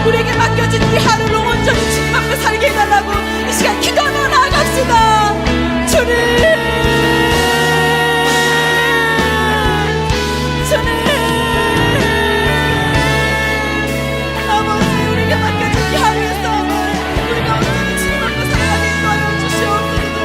우리에게 맡겨진 이 하루를 온전히 짓밟고 살게 해달라고 이 시간 기도하며 나아갑시다. 주님, 아버지, 우리에게 맡겨진 이 하루의 싸움을 우리가 온전히 짓밟고 살아가게 인도하여 주시옵소서.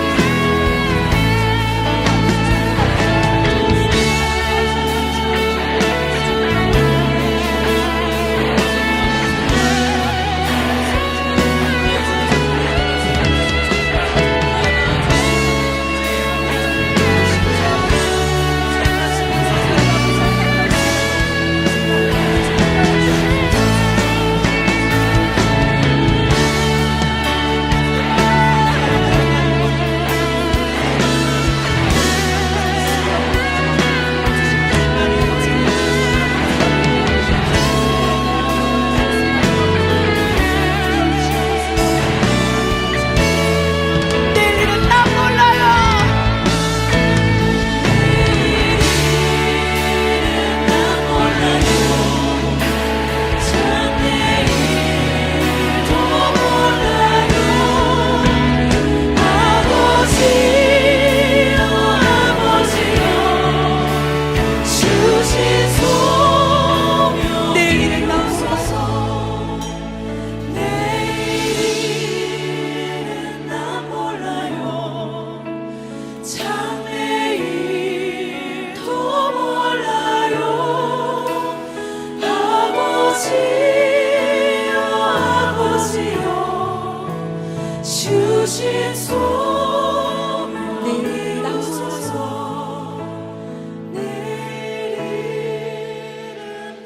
주신 소명이 있어서 내일은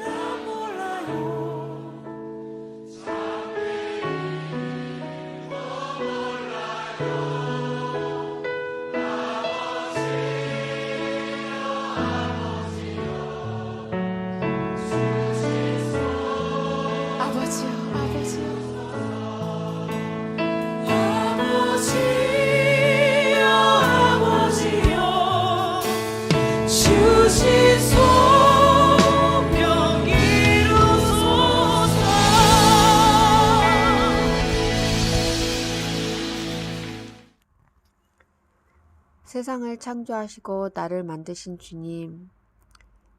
난 몰라요. 아버지요, 아버지요. 주신 소명 이루소서. 세상을 창조하시고 나를 만드신 주님,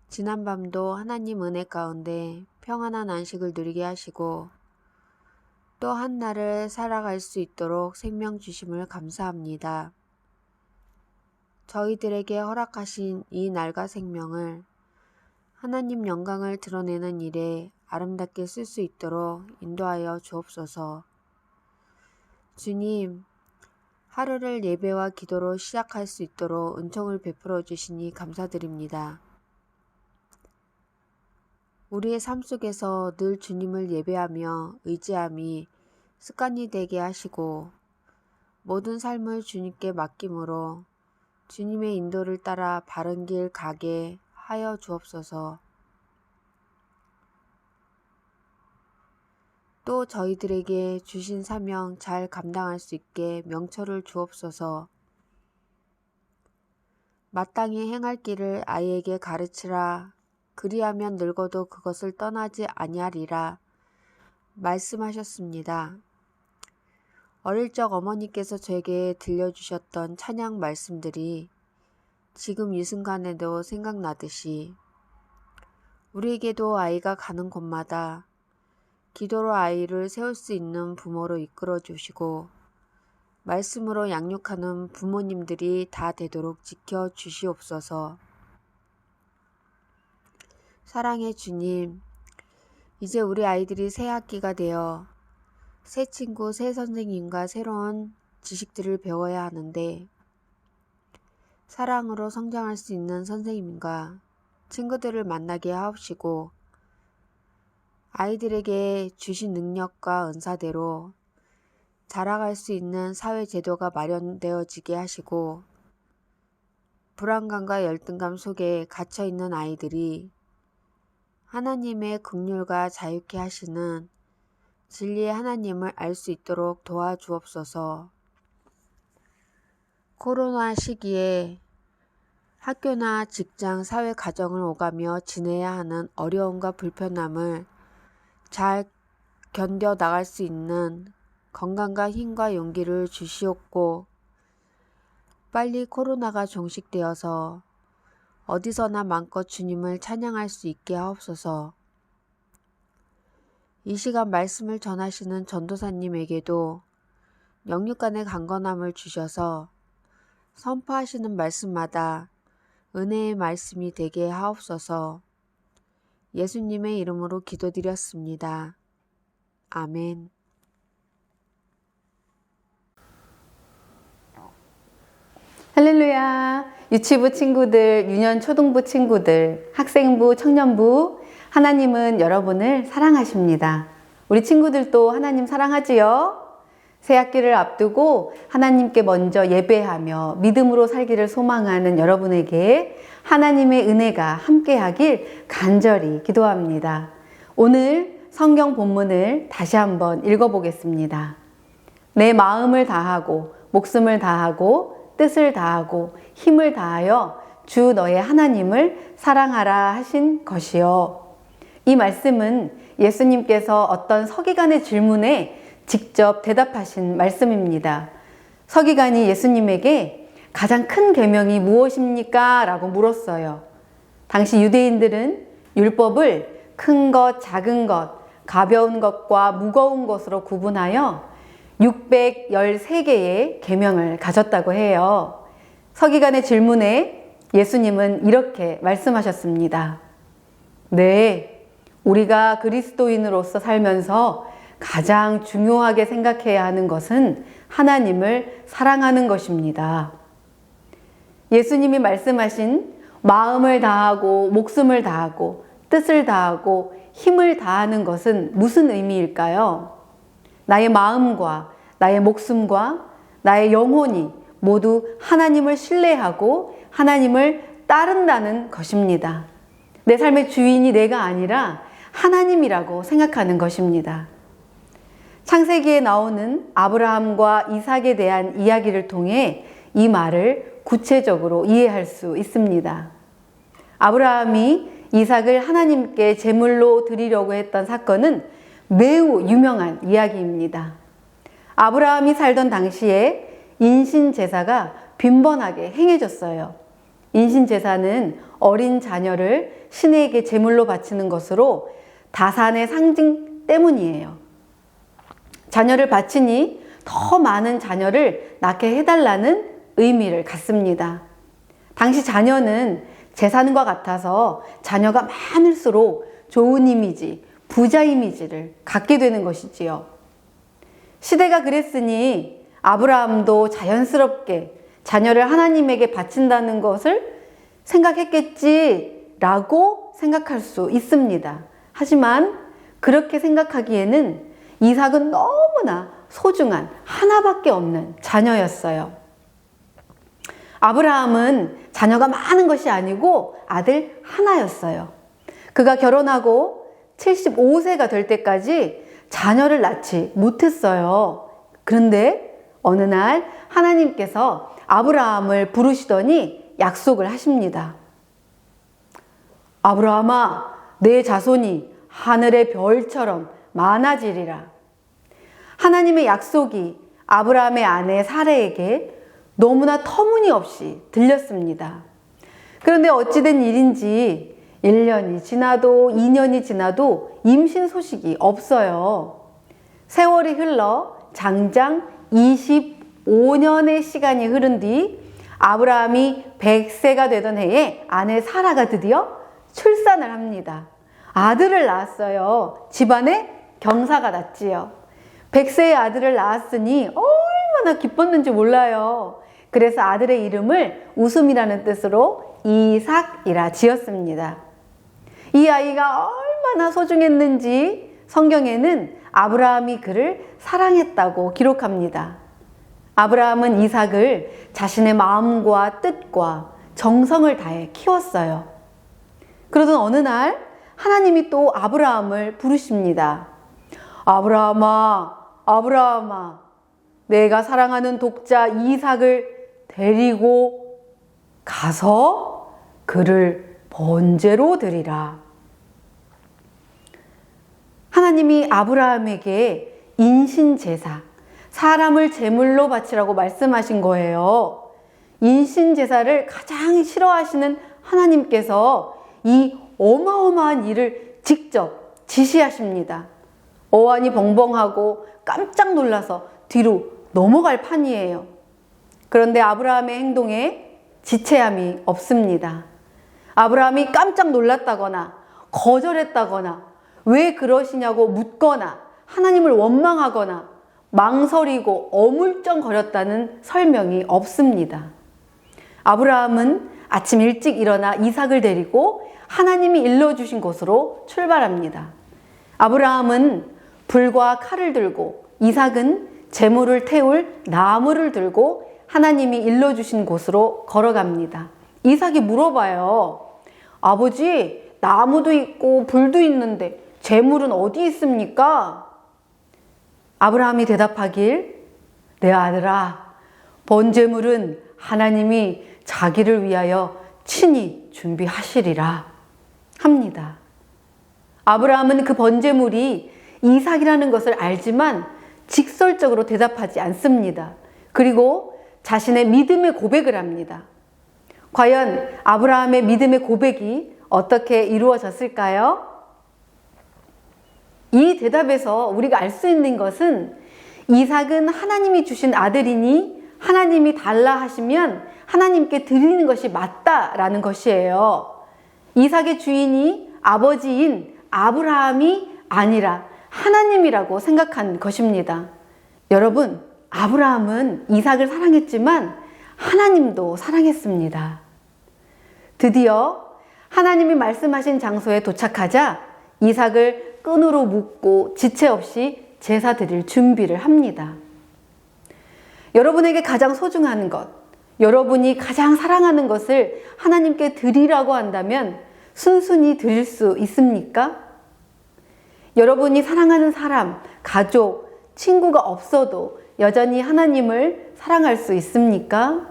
지난밤도 하나님 은혜 가운데 평안한 안식을 누리게 하시고 또 한 날을 살아갈 수 있도록 생명 주심을 감사합니다. 저희들에게 허락하신 이 날과 생명을 하나님 영광을 드러내는 일에 아름답게 쓸 수 있도록 인도하여 주옵소서. 주님, 하루를 예배와 기도로 시작할 수 있도록 은총을 베풀어 주시니 감사드립니다. 우리의 삶 속에서 늘 주님을 예배하며 의지함이 습관이 되게 하시고 모든 삶을 주님께 맡김으로 주님의 인도를 따라 바른 길 가게 하여 주옵소서. 또 저희들에게 주신 사명 잘 감당할 수 있게 명철을 주옵소서. 마땅히 행할 길을 아이에게 가르치라. 그리하면 늙어도 그것을 떠나지 아니하리라 말씀하셨습니다. 어릴 적 어머니께서 저에게 들려주셨던 찬양 말씀들이 지금 이 순간에도 생각나듯이 우리에게도 아이가 가는 곳마다 기도로 아이를 세울 수 있는 부모로 이끌어 주시고 말씀으로 양육하는 부모님들이 다 되도록 지켜 주시옵소서. 사랑의 주님, 이제 우리 아이들이 새 학기가 되어 새 친구, 새 선생님과 새로운 지식들을 배워야 하는데 사랑으로 성장할 수 있는 선생님과 친구들을 만나게 하옵시고 아이들에게 주신 능력과 은사대로 자라갈 수 있는 사회 제도가 마련되어지게 하시고 불안감과 열등감 속에 갇혀 있는 아이들이 하나님의 긍휼과 자유케 하시는 진리의 하나님을 알 수 있도록 도와주옵소서. 코로나 시기에 학교나 직장, 사회, 가정을 오가며 지내야 하는 어려움과 불편함을 잘 견뎌 나갈 수 있는 건강과 힘과 용기를 주시옵고 빨리 코로나가 종식되어서 어디서나 마음껏 주님을 찬양할 수 있게 하옵소서. 이 시간 말씀을 전하시는 전도사님에게도 영육간의 강건함을 주셔서 선포하시는 말씀마다 은혜의 말씀이 되게 하옵소서. 예수님의 이름으로 기도드렸습니다. 아멘. 할렐루야. 유치부 친구들, 유년 초등부 친구들, 학생부, 청년부, 하나님은 여러분을 사랑하십니다. 우리 친구들도 하나님 사랑하지요? 새 학기를 앞두고 하나님께 먼저 예배하며 믿음으로 살기를 소망하는 여러분에게 하나님의 은혜가 함께하길 간절히 기도합니다. 오늘 성경 본문을 다시 한번 읽어보겠습니다. 내 마음을 다하고 목숨을 다하고 뜻을 다하고 힘을 다하여 주 너의 하나님을 사랑하라 하신 것이요. 이 말씀은 예수님께서 어떤 서기관의 질문에 직접 대답하신 말씀입니다. 서기관이 예수님에게 가장 큰 계명이 무엇입니까? 라고 물었어요. 당시 유대인들은 율법을 큰 것, 작은 것, 가벼운 것과 무거운 것으로 구분하여 613개의 계명을 가졌다고 해요. 서기관의 질문에 예수님은 이렇게 말씀하셨습니다. 네, 우리가 그리스도인으로서 살면서 가장 중요하게 생각해야 하는 것은 하나님을 사랑하는 것입니다. 예수님이 말씀하신 마음을 다하고 목숨을 다하고 뜻을 다하고 힘을 다하는 것은 무슨 의미일까요? 나의 마음과 나의 목숨과 나의 영혼이 모두 하나님을 신뢰하고 하나님을 따른다는 것입니다. 내 삶의 주인이 내가 아니라 하나님이라고 생각하는 것입니다. 창세기에 나오는 아브라함과 이삭에 대한 이야기를 통해 이 말을 구체적으로 이해할 수 있습니다. 아브라함이 이삭을 하나님께 제물로 드리려고 했던 사건은 매우 유명한 이야기입니다. 아브라함이 살던 당시에 인신제사가 빈번하게 행해졌어요. 인신제사는 어린 자녀를 신에게 제물로 바치는 것으로 다산의 상징 때문이에요. 자녀를 바치니 더 많은 자녀를 낳게 해달라는 의미를 갖습니다. 당시 자녀는 재산과 같아서 자녀가 많을수록 좋은 이미지, 부자 이미지를 갖게 되는 것이지요. 시대가 그랬으니 아브라함도 자연스럽게 자녀를 하나님에게 바친다는 것을 생각했겠지라고 생각할 수 있습니다. 하지만 그렇게 생각하기에는 이삭은 너무나 소중한 하나밖에 없는 자녀였어요. 아브라함은 자녀가 많은 것이 아니고 아들 하나였어요. 그가 결혼하고 75세가 될 때까지 자녀를 낳지 못했어요. 그런데 어느 날 하나님께서 아브라함을 부르시더니 약속을 하십니다. 아브라함아, 내 자손이 하늘의 별처럼 많아지리라. 하나님의 약속이 아브라함의 아내 사레에게 너무나 터무니없이 들렸습니다. 그런데 어찌된 일인지 1년이 지나도 2년이 지나도 임신 소식이 없어요. 세월이 흘러 장장 25년의 시간이 흐른 뒤 아브라함이 100세가 되던 해에 아내 사라가 드디어 출산을 합니다. 아들을 낳았어요. 집안에 경사가 났지요. 100세의 아들을 낳았으니 얼마나 기뻤는지 몰라요. 그래서 아들의 이름을 웃음이라는 뜻으로 이삭이라 지었습니다. 이 아이가 얼마나 소중했는지 성경에는 아브라함이 그를 사랑했다고 기록합니다. 아브라함은 이삭을 자신의 마음과 뜻과 정성을 다해 키웠어요. 그러던 어느 날 하나님이 또 아브라함을 부르십니다. 아브라함아, 아브라함아, 내가 사랑하는 독자 이삭을 데리고 가서 그를 번제로 드리라. 하나님이 아브라함에게 인신제사, 사람을 제물로 바치라고 말씀하신 거예요. 인신제사를 가장 싫어하시는 하나님께서 이 어마어마한 일을 직접 지시하십니다. 어안이 벙벙하고 깜짝 놀라서 뒤로 넘어갈 판이에요. 그런데 아브라함의 행동에 지체함이 없습니다. 아브라함이 깜짝 놀랐다거나 거절했다거나 왜 그러시냐고 묻거나 하나님을 원망하거나 망설이고 어물쩡거렸다는 설명이 없습니다. 아브라함은 아침 일찍 일어나 이삭을 데리고 하나님이 일러주신 곳으로 출발합니다. 아브라함은 불과 칼을 들고 이삭은 제물을 태울 나무를 들고 하나님이 일러주신 곳으로 걸어갑니다. 이삭이 물어봐요. 아버지, 나무도 있고 불도 있는데 제물은 어디 있습니까? 아브라함이 대답하길, 내 아들아, 번제물은 하나님이 자기를 위하여 친히 준비하시리라 합니다. 아브라함은 그 번제물이 이삭이라는 것을 알지만 직설적으로 대답하지 않습니다. 그리고 자신의 믿음의 고백을 합니다. 과연 아브라함의 믿음의 고백이 어떻게 이루어졌을까요? 이 대답에서 우리가 알 수 있는 것은 이삭은 하나님이 주신 아들이니 하나님이 달라 하시면 하나님께 드리는 것이 맞다라는 것이에요. 이삭의 주인이 아버지인 아브라함이 아니라 하나님이라고 생각한 것입니다. 여러분, 아브라함은 이삭을 사랑했지만 하나님도 사랑했습니다. 드디어 하나님이 말씀하신 장소에 도착하자 이삭을 끈으로 묶고 지체 없이 제사 드릴 준비를 합니다. 여러분에게 가장 소중한 것, 여러분이 가장 사랑하는 것을 하나님께 드리라고 한다면 순순히 드릴 수 있습니까? 여러분이 사랑하는 사람, 가족, 친구가 없어도 여전히 하나님을 사랑할 수 있습니까?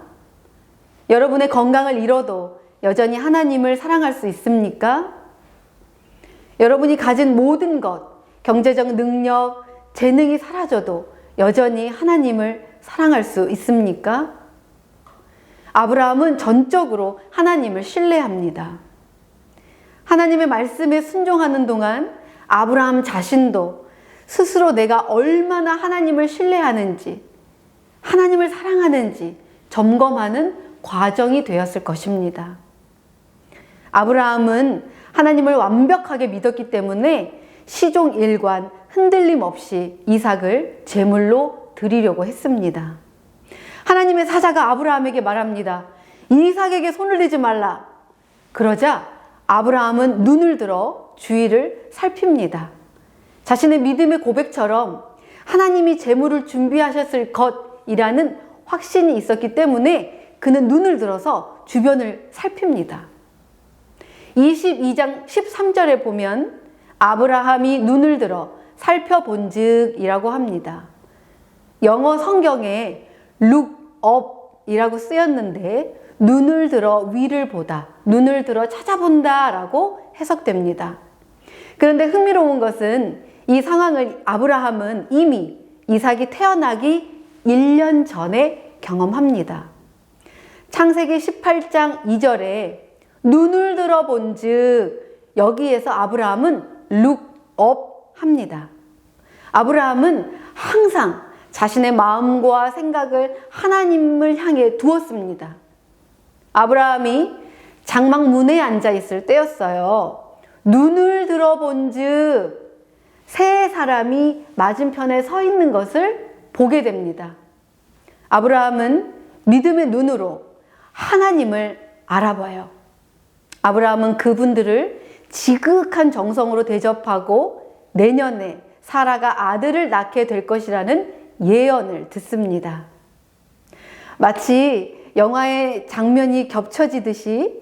여러분의 건강을 잃어도 여전히 하나님을 사랑할 수 있습니까? 여러분이 가진 모든 것, 경제적 능력, 재능이 사라져도 여전히 하나님을 사랑할 수 있습니까? 아브라함은 전적으로 하나님을 신뢰합니다. 하나님의 말씀에 순종하는 동안 아브라함 자신도 스스로 내가 얼마나 하나님을 신뢰하는지, 하나님을 사랑하는지 점검하는 과정이 되었을 것입니다. 아브라함은 하나님을 완벽하게 믿었기 때문에 시종 일관 흔들림 없이 이삭을 제물로 드리려고 했습니다. 하나님의 사자가 아브라함에게 말합니다. 이삭에게 손을 대지 말라. 그러자 아브라함은 눈을 들어 주위를 살핍니다. 자신의 믿음의 고백처럼 하나님이 제물을 준비하셨을 것이라는 확신이 있었기 때문에 그는 눈을 들어서 주변을 살핍니다. 22장 13절에 보면 아브라함이 눈을 들어 살펴본즉 이라고 합니다. 영어 성경에 look up 이라고 쓰였는데 눈을 들어 위를 보다, 눈을 들어 찾아본다 라고 해석됩니다. 그런데 흥미로운 것은 이 상황을 아브라함은 이미 이삭이 태어나기 1년 전에 경험합니다. 창세기 18장 2절에 눈을 들어본 즉, 여기에서 아브라함은 룩업 합니다. 아브라함은 항상 자신의 마음과 생각을 하나님을 향해 두었습니다. 아브라함이 장막문에 앉아 있을 때였어요. 눈을 들어본 즉, 세 사람이 맞은편에 서 있는 것을 보게 됩니다. 아브라함은 믿음의 눈으로 하나님을 알아봐요. 아브라함은 그분들을 지극한 정성으로 대접하고 내년에 사라가 아들을 낳게 될 것이라는 예언을 듣습니다. 마치 영화의 장면이 겹쳐지듯이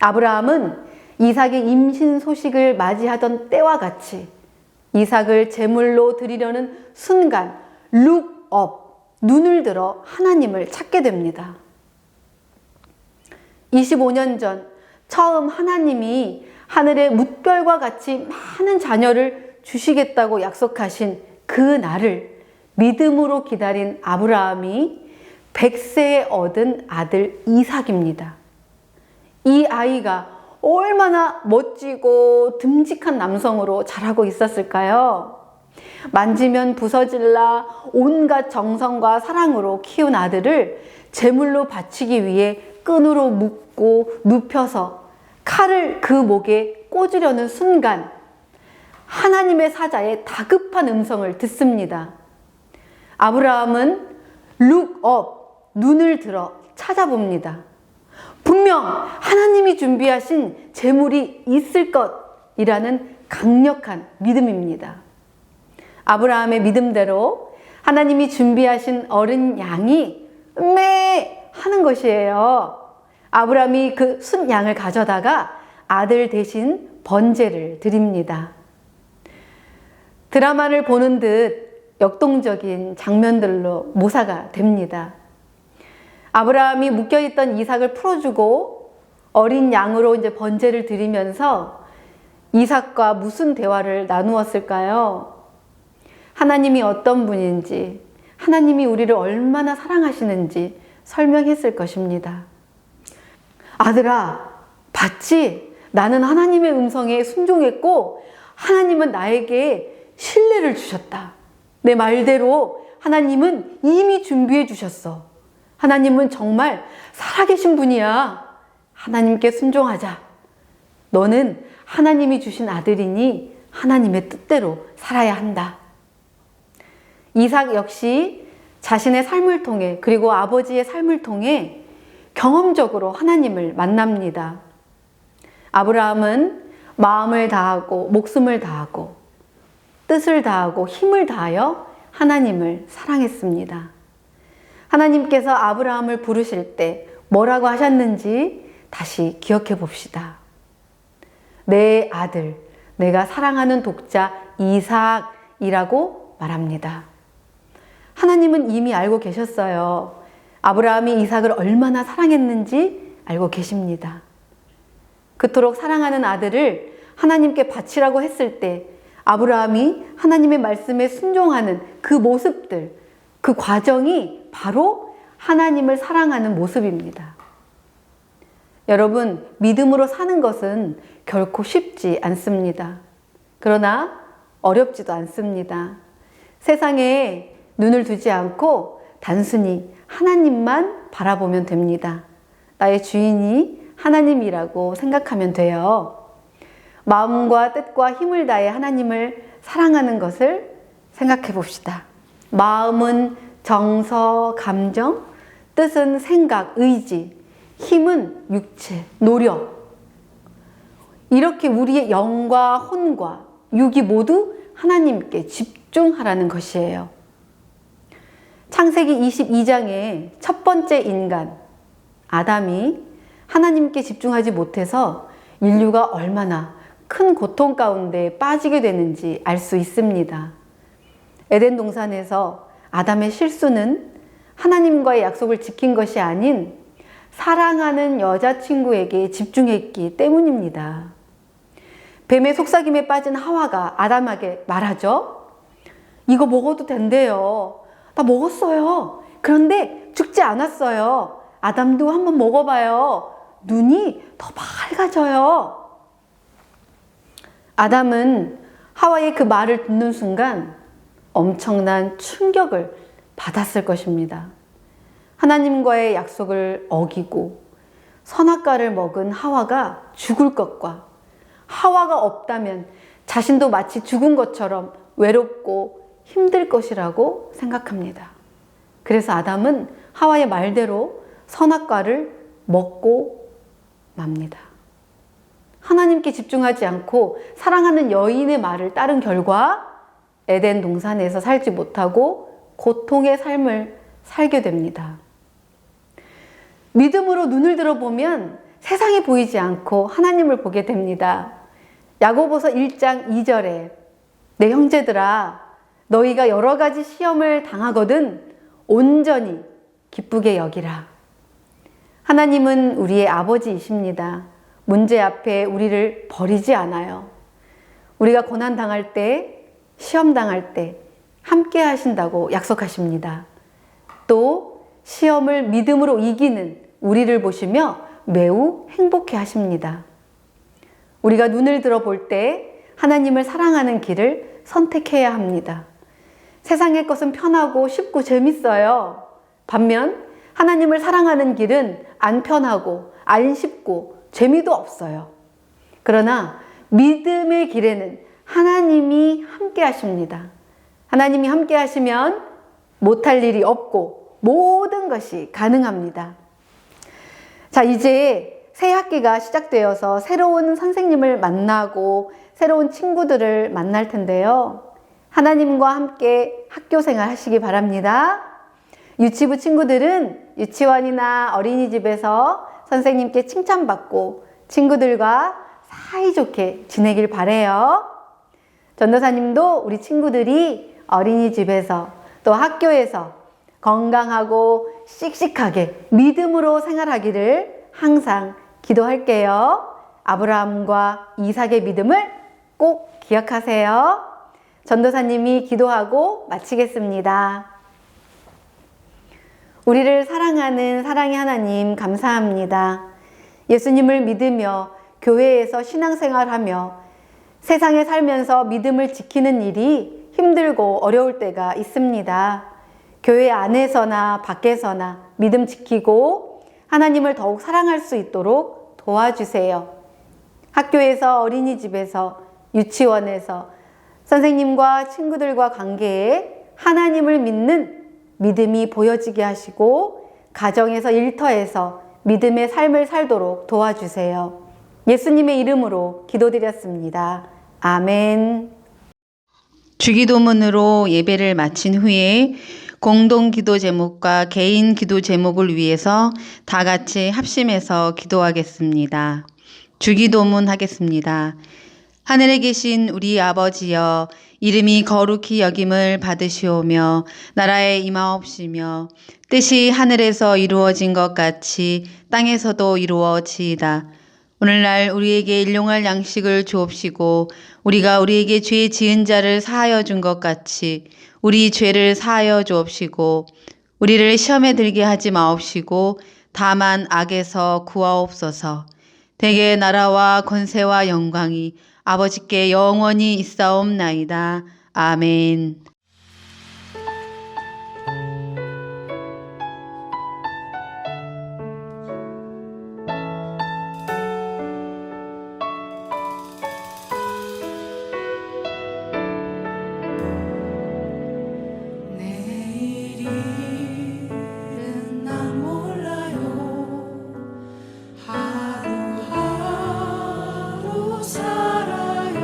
아브라함은 이삭의 임신 소식을 맞이하던 때와 같이 이삭을 제물로 드리려는 순간 룩업, 눈을 들어 하나님을 찾게 됩니다. 25년 전 처음 하나님이 하늘의 뭇별과 같이 많은 자녀를 주시겠다고 약속하신 그 날을 믿음으로 기다린 아브라함이 100세에 얻은 아들 이삭입니다. 이 아이가 얼마나 멋지고 듬직한 남성으로 자라고 있었을까요? 만지면 부서질라 온갖 정성과 사랑으로 키운 아들을 제물로 바치기 위해 끈으로 묶고 눕혀서 칼을 그 목에 꽂으려는 순간 하나님의 사자의 다급한 음성을 듣습니다. 아브라함은 룩업, 눈을 들어 찾아봅니다. 분명 하나님이 준비하신 제물이 있을 것이라는 강력한 믿음입니다. 아브라함의 믿음대로 하나님이 준비하신 어린 양이 매 하는 것이에요. 아브라함이 그 순양을 가져다가 아들 대신 번제를 드립니다. 드라마를 보는 듯 역동적인 장면들로 묘사가 됩니다. 아브라함이 묶여있던 이삭을 풀어주고 어린 양으로 이제 번제를 드리면서 이삭과 무슨 대화를 나누었을까요? 하나님이 어떤 분인지, 하나님이 우리를 얼마나 사랑하시는지 설명했을 것입니다. 아들아, 봤지? 나는 하나님의 음성에 순종했고 하나님은 나에게 신뢰를 주셨다. 내 말대로 하나님은 이미 준비해 주셨어. 하나님은 정말 살아계신 분이야. 하나님께 순종하자. 너는 하나님이 주신 아들이니 하나님의 뜻대로 살아야 한다. 이삭 역시 자신의 삶을 통해, 그리고 아버지의 삶을 통해 경험적으로 하나님을 만납니다. 아브라함은 마음을 다하고 목숨을 다하고 뜻을 다하고 힘을 다하여 하나님을 사랑했습니다. 하나님께서 아브라함을 부르실 때 뭐라고 하셨는지 다시 기억해 봅시다. 내 아들, 내가 사랑하는 독자 이삭이라고 말합니다. 하나님은 이미 알고 계셨어요. 아브라함이 이삭을 얼마나 사랑했는지 알고 계십니다. 그토록 사랑하는 아들을 하나님께 바치라고 했을 때 아브라함이 하나님의 말씀에 순종하는 그 모습들, 그 과정이 바로 하나님을 사랑하는 모습입니다. 여러분, 믿음으로 사는 것은 결코 쉽지 않습니다. 그러나 어렵지도 않습니다. 세상에 눈을 두지 않고 단순히 하나님만 바라보면 됩니다. 나의 주인이 하나님이라고 생각하면 돼요. 마음과 뜻과 힘을 다해 하나님을 사랑하는 것을 생각해 봅시다. 마음은 정서, 감정, 뜻은 생각, 의지, 힘은 육체, 노력. 이렇게 우리의 영과 혼과 육이 모두 하나님께 집중하라는 것이에요. 창세기 22장의 첫 번째 인간, 아담이 하나님께 집중하지 못해서 인류가 얼마나 큰 고통 가운데 빠지게 되는지 알 수 있습니다. 에덴 동산에서 아담의 실수는 하나님과의 약속을 지킨 것이 아닌 사랑하는 여자친구에게 집중했기 때문입니다. 뱀의 속삭임에 빠진 하와가 아담에게 말하죠. 이거 먹어도 된대요. 나 먹었어요. 그런데 죽지 않았어요. 아담도 한번 먹어봐요. 눈이 더 밝아져요. 아담은 하와의 그 말을 듣는 순간 엄청난 충격을 받았을 것입니다. 하나님과의 약속을 어기고 선악과를 먹은 하와가 죽을 것과 하와가 없다면 자신도 마치 죽은 것처럼 외롭고 힘들 것이라고 생각합니다. 그래서 아담은 하와의 말대로 선악과를 먹고 맙니다. 하나님께 집중하지 않고 사랑하는 여인의 말을 따른 결과 에덴 동산에서 살지 못하고 고통의 삶을 살게 됩니다. 믿음으로 눈을 들어보면 세상이 보이지 않고 하나님을 보게 됩니다. 야고보서 1장 2절에 내 형제들아 너희가 여러 가지 시험을 당하거든 온전히 기쁘게 여기라. 하나님은 우리의 아버지이십니다. 문제 앞에 우리를 버리지 않아요. 우리가 고난 당할 때, 시험 당할 때 함께 하신다고 약속하십니다. 또 시험을 믿음으로 이기는 우리를 보시며 매우 행복해 하십니다. 우리가 눈을 들어볼 때 하나님을 사랑하는 길을 선택해야 합니다. 세상의 것은 편하고 쉽고 재밌어요. 반면 하나님을 사랑하는 길은 안 편하고 안 쉽고 재미도 없어요. 그러나 믿음의 길에는 하나님이 함께 하십니다. 하나님이 함께 하시면 못할 일이 없고 모든 것이 가능합니다. 자, 이제 새 학기가 시작되어서 새로운 선생님을 만나고 새로운 친구들을 만날 텐데요. 하나님과 함께 학교 생활 하시기 바랍니다. 유치부 친구들은 유치원이나 어린이집에서 선생님께 칭찬받고 친구들과 사이좋게 지내길 바래요. 전도사님도 우리 친구들이 어린이집에서 또 학교에서 건강하고 씩씩하게 믿음으로 생활하기를 항상 기도할게요. 아브라함과 이삭의 믿음을 꼭 기억하세요. 전도사님이 기도하고 마치겠습니다. 우리를 사랑하는 사랑의 하나님 감사합니다. 예수님을 믿으며 교회에서 신앙생활하며 세상에 살면서 믿음을 지키는 일이 힘들고 어려울 때가 있습니다. 교회 안에서나 밖에서나 믿음 지키고 하나님을 더욱 사랑할 수 있도록 도와주세요. 학교에서, 어린이집에서, 유치원에서 선생님과 친구들과 관계에 하나님을 믿는 믿음이 보여지게 하시고 가정에서, 일터에서 믿음의 삶을 살도록 도와주세요. 예수님의 이름으로 기도드렸습니다. 아멘. 주기도문으로 예배를 마친 후에 공동 기도 제목과 개인 기도 제목을 위해서 다 같이 합심해서 기도하겠습니다. 주기도문 하겠습니다. 하늘에 계신 우리 아버지여, 이름이 거룩히 여김을 받으시오며 나라에 임하옵시며 뜻이 하늘에서 이루어진 것 같이 땅에서도 이루어지이다. 오늘날 우리에게 일용할 양식을 주옵시고 우리가 우리에게 죄 지은 자를 사하여 준 것 같이 우리 죄를 사하여 주옵시고 우리를 시험에 들게 하지 마옵시고 다만 악에서 구하옵소서. 대개 나라와 권세와 영광이 아버지께 영원히 있사옵나이다. 아멘. 내일은 난 몰라요. 하루하루 살아요.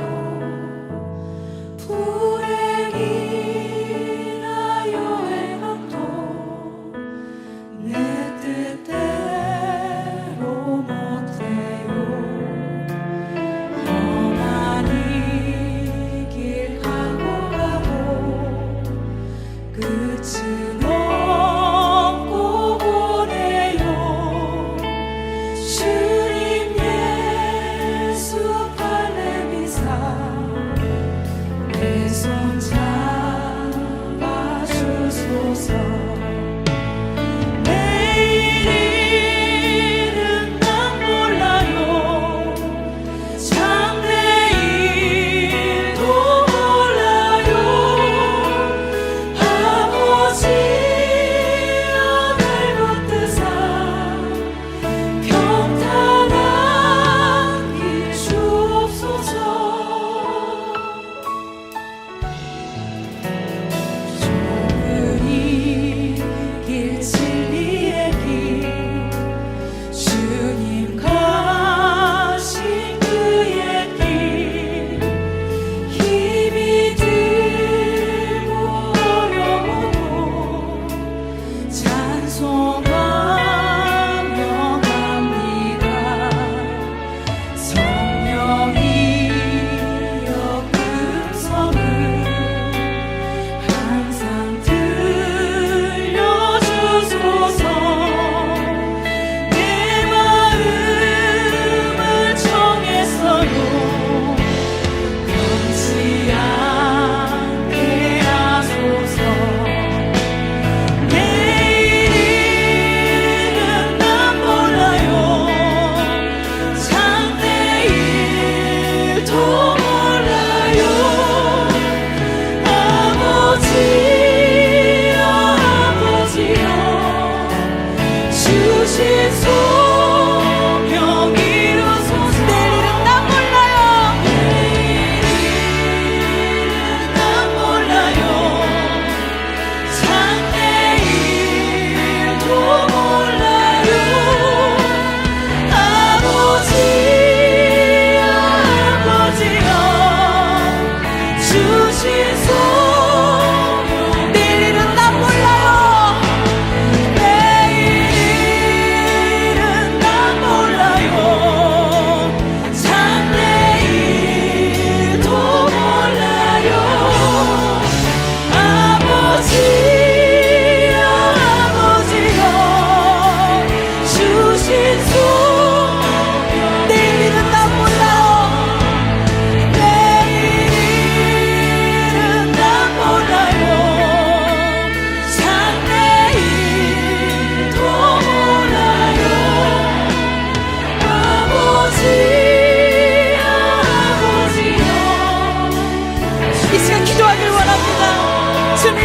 불행이 찬송하며 갑니다. 성령이여 음성을 항상 들려주소서. 내 마음을 정했어요. 변치 않게 하소서. 내일은 난 몰라요. 장래일도 몰라요. 아버지여 주신 소명 이루소서. 내일은 난 몰라요. 내일은 난 몰라요. 장래일도 몰라요. 아버지여 주신 소명. 내일은 난 몰라요. 내일은 난 몰라요. 장래일도 몰라요. 아버지여 주신 소명. 내일은 난 몰라요. 내일은 난 몰라요. 장래일도 몰라요. 아버지여 이 시간 기도하길 원합니다. 주님,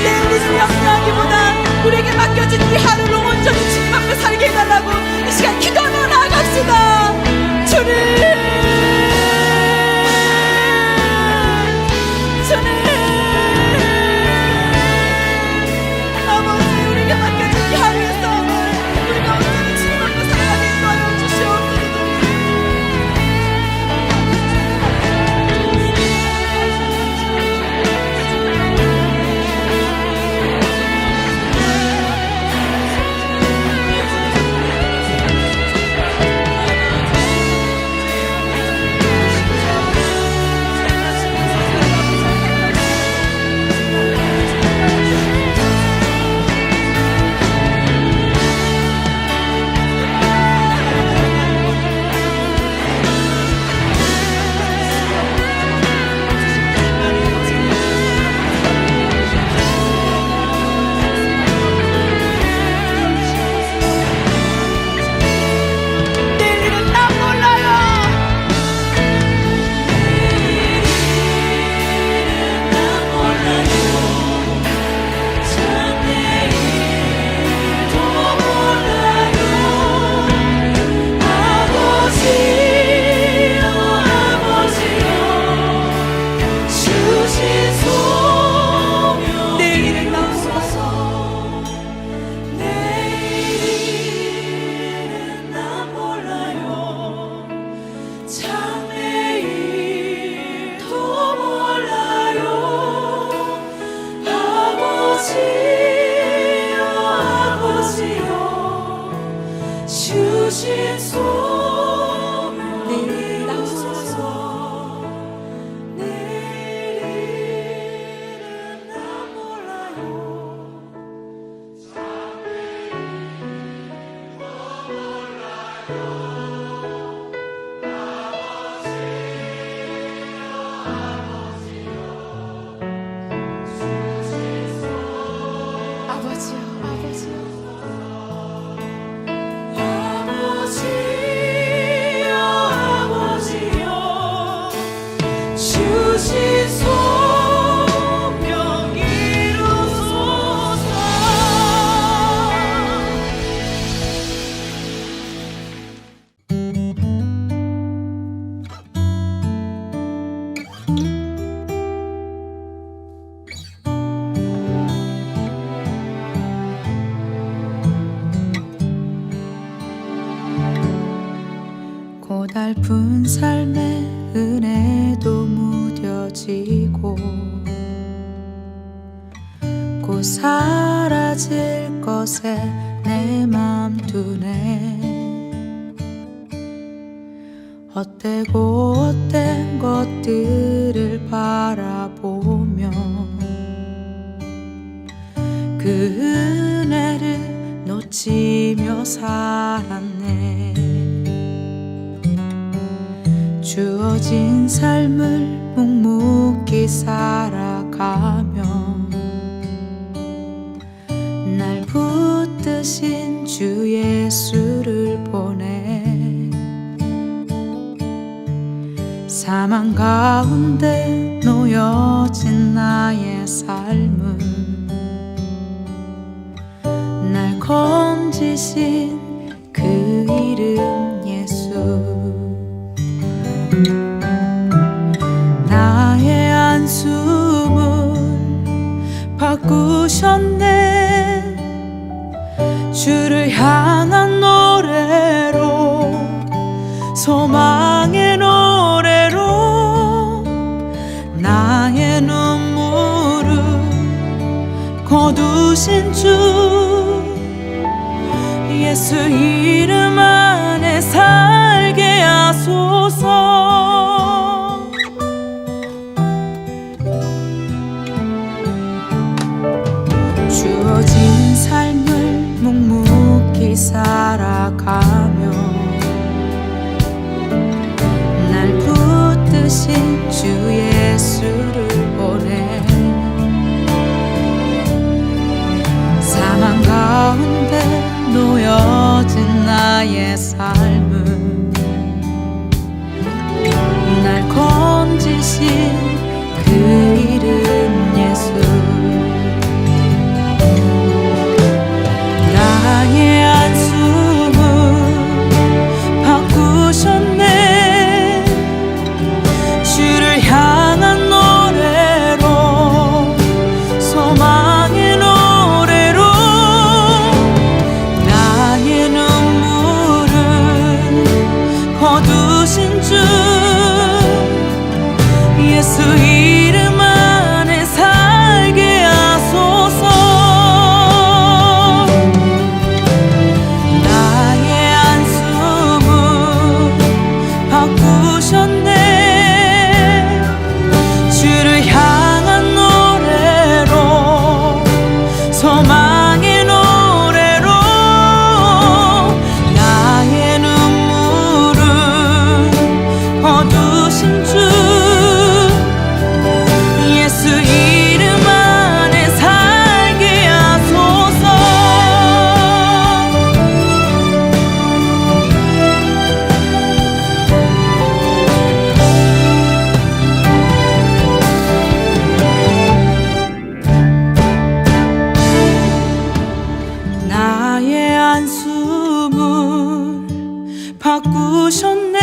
내일 이 염려하기보다 우리에게 맡겨진 이 하루를 온전히 주님앞에 살게 해달라고 이 시간 기도하며 나아갑시다. 주님, 아버지, 우리에게 맡겨진 이 하루의 싸움을 우리가 온전히 주님 앞에 살아가게 도와여 주시옵소서. 내일은 난 몰라요. 내일은 난 몰라요. 장래일도 몰라요. 아버지여 주신 소명. 내일은 난 몰라요. 내일은 난 몰라요. 장래일도 몰라요. 아버지여 주신 소명. 내일은 난 몰라요. 내일은 난 몰라요. 아버지여 주신 소명 이루소서. 고달픈 삶의 은혜도 무뎌지고 곧 사라질 것 곳에 내 맘 두네. 헛되고 헛된 것들을 바라보며 그 은혜를 놓치며 살았네. 주어진 삶을 묵묵히 살아가며 날 붙드신 주 예수를 보내. 사망 가운데 놓여진 나의 삶은 날 건지신 그 이름 예수. 나의 한숨을 바꾸셨네. 주를 향한 노래로, 소망의 노래로 나의 눈물을 거두신 주 예수 이름 안에 살게 하소서. 주어진 삶을 묵묵히 살아가며 날 붙드신 주 예수를 보내. 사망 가운데 놓여진 나의 삶은 날 건지신 그 이름 예수. 나의 한숨을 바꾸셨네. 주를 향한 노래로, 소망의 노래로 나의 눈물을 거두신 주 예수 이름 안에 살게 하소서. 나의 한숨을 바꾸셨네. 주를 향한 노래로, 소망의 노래로 나의 눈물을 거두신 주 예수 이름 안에 살게 하소서. 나의 한숨을 바꾸셨네.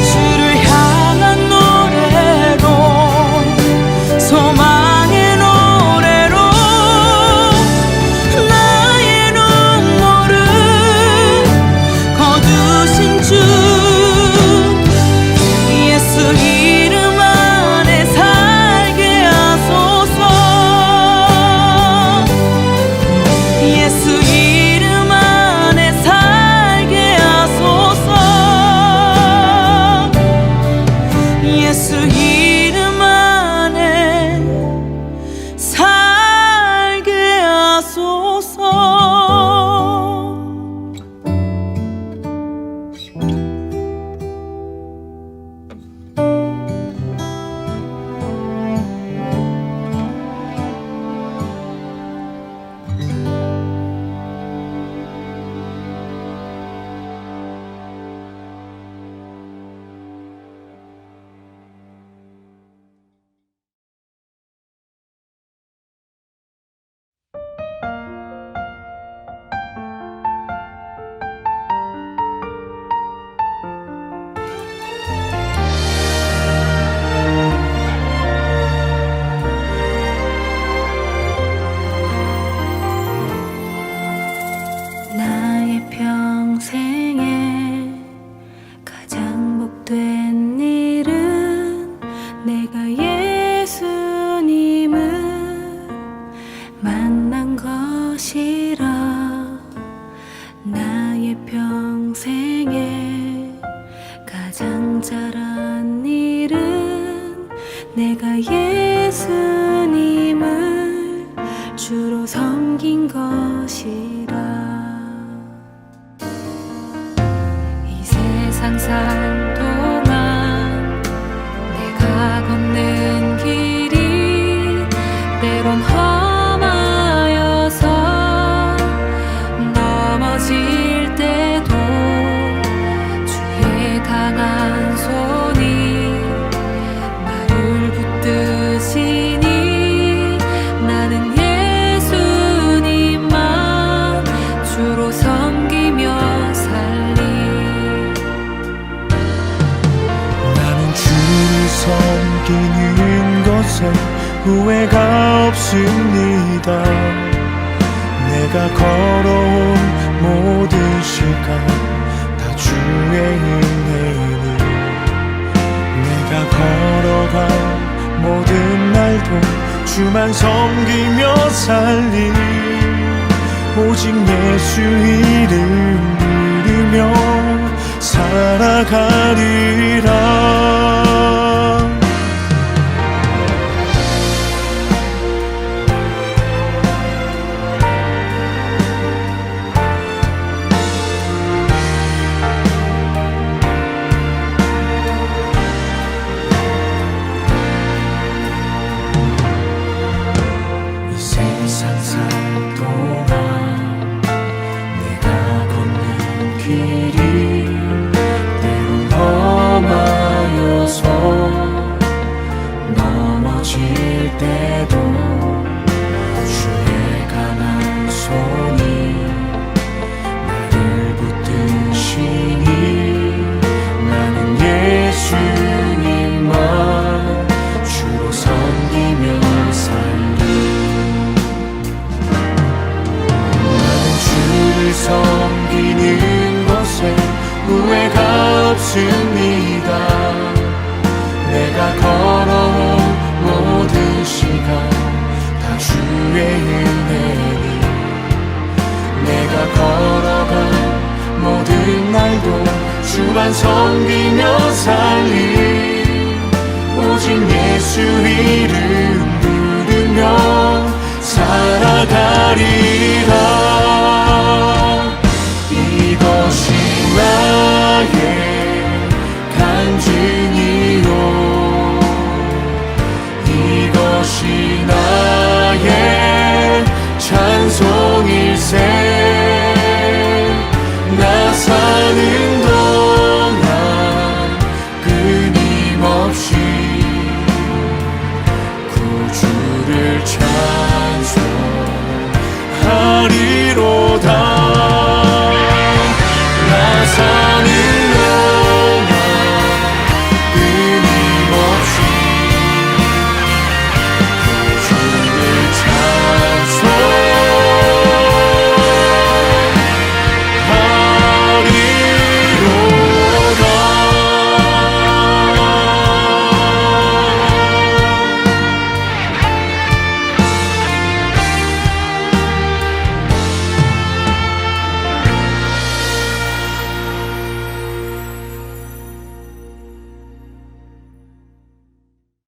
주를 향한 노래로, 소망의 노래로 나의 눈물을 거두신 주 예수 이름 안에 살게 하소서. 예수 이름 안에 살게 하소서. 만난 것이라. 나의 평생에 가장 잘한 일은 내가 예수님을 주로 섬긴 것이라. 이 세상 살 동안 내가 걷는 길이 때론 험하여서 넘어질 때도 주의 강한 손이 나를 붙드시니 나는 예수님만 주로 섬기며 살리. 나는 주를 섬기는 것에 후회가 없습니다. 내가 걸어온 모든 시간 다 주의 은혜니, 내가 걸어간 모든 날도 주만 섬기며 살리. 오직 예수 이름 부르며 살아가리라. 이 세상 살 동안 내가 걷는 길이 때론 험하여서 넘어질 때도 주의 강한 손이 나를 붙드시니 나는 예수님만 주로 섬기며 살리. 나는 주를 섬기는 것에 후회가 없습니다. 내가 걸어온 모든 시간 다 주의 은혜니, 내가 걸어간 모든 날도 주만 섬기며 살리. 오직 예수 이름 부르며 살아가리라. 이것이 나의 간증이요, 이것이 나의 찬송일세. 나 사는 동안 끊임없이 구주를 찬송하리로다.